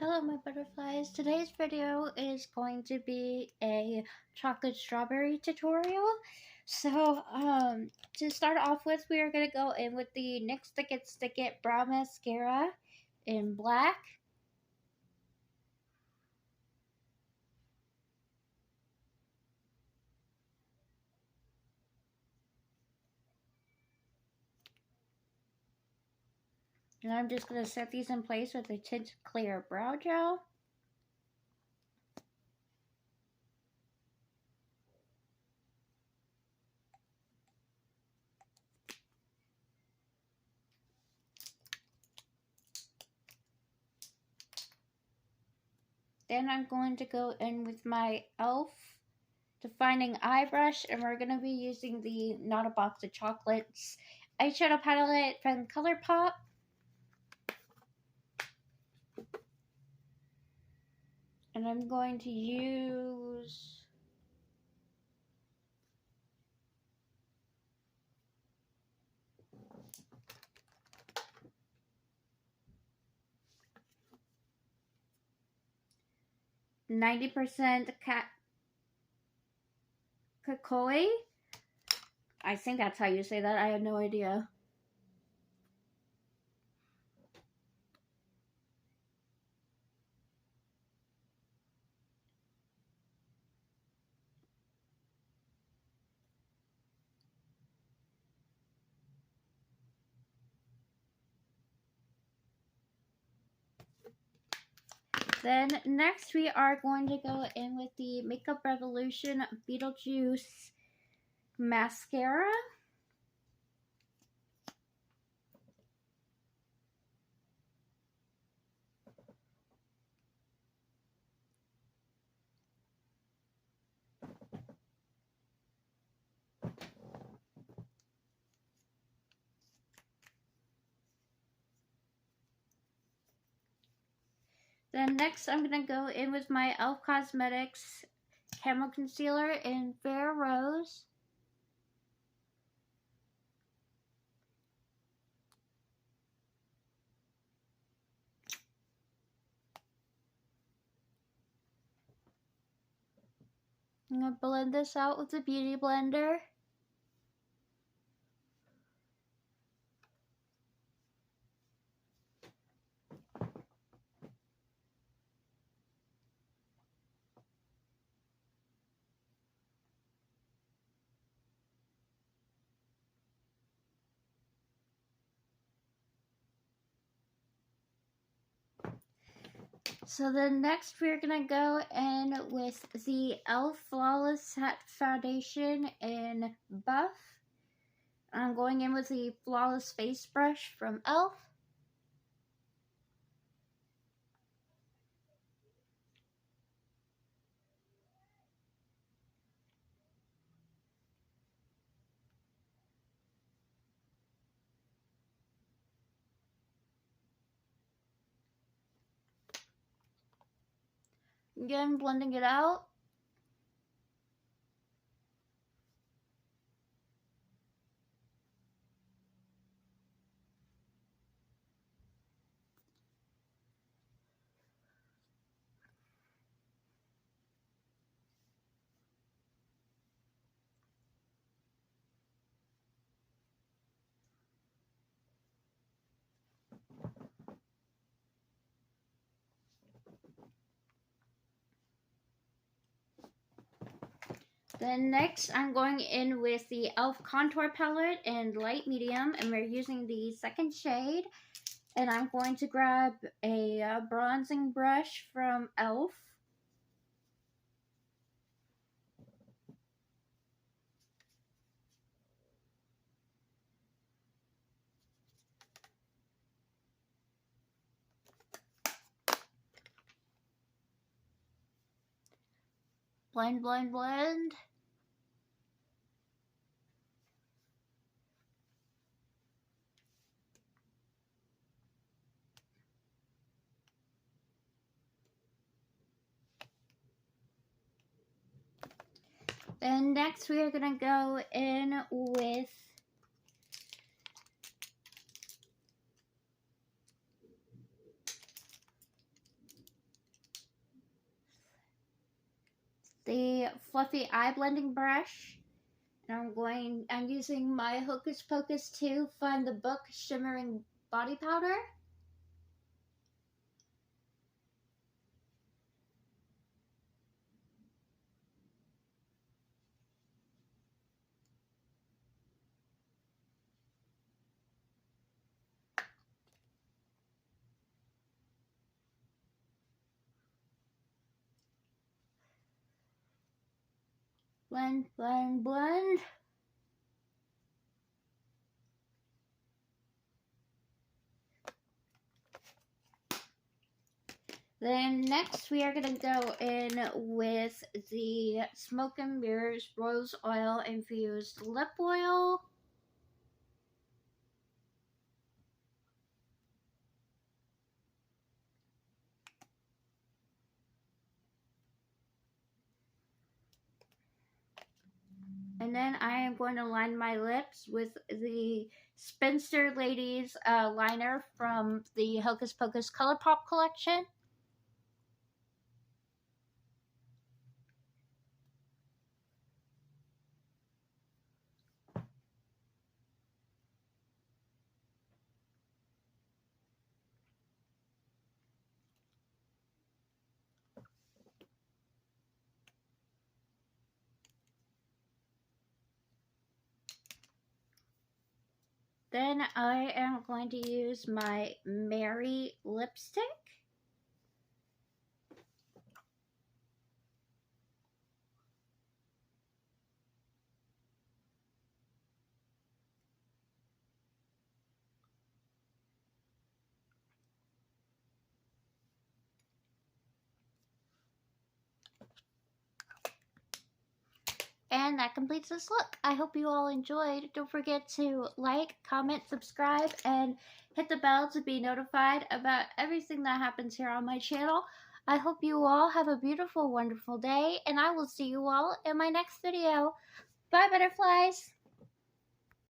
Hello my butterflies, today's video is going to be a chocolate strawberry tutorial. So to start off with, we are going to go in with the NYX Stick It Stick It Brow Mascara in black. And I'm just going to set these in place with a Tint Clear Brow Gel. Then I'm going to go in with my e.l.f. Defining Eye Brush, and we're going to be using the Not a Box of Chocolates eyeshadow palette from ColourPop. And I'm going to use %90 cacao. I think that's how you say that. I have no idea. Then next we are going to go in with the Makeup Revolution Beetlejuice mascara. Then next I'm going to go in with my e.l.f. Cosmetics Camo Concealer in Fair Rose. I'm going to blend this out with the Beauty Blender. So then next we're going to go in with the e.l.f. Flawless Set Foundation in Buff. I'm going in with the Flawless Face Brush from e.l.f. Again, blending it out. Then next, I'm going in with the e.l.f. Contour Palette in Light Medium, and we're using the second shade. And I'm going to grab a bronzing brush from e.l.f. Blend, blend, blend. Then next we are going to go in with a fluffy eye blending brush. And I'm using my Hocus Pocus 2 Find the Book Shimmering Body Powder. Blend, blend, blend. Then next we are going to go in with the Smoke and Mirrors Rose Oil Infused Lip Oil. And then I am going to line my lips with the Spinster Ladies liner from the Hocus Pocus ColourPop collection. Then I am going to use my Mary lipstick. And that completes this look. I hope you all enjoyed. Don't forget to like, comment, subscribe, and hit the bell to be notified about everything that happens here on my channel. I hope you all have a beautiful, wonderful day, and I will see you all in my next video. Bye, butterflies!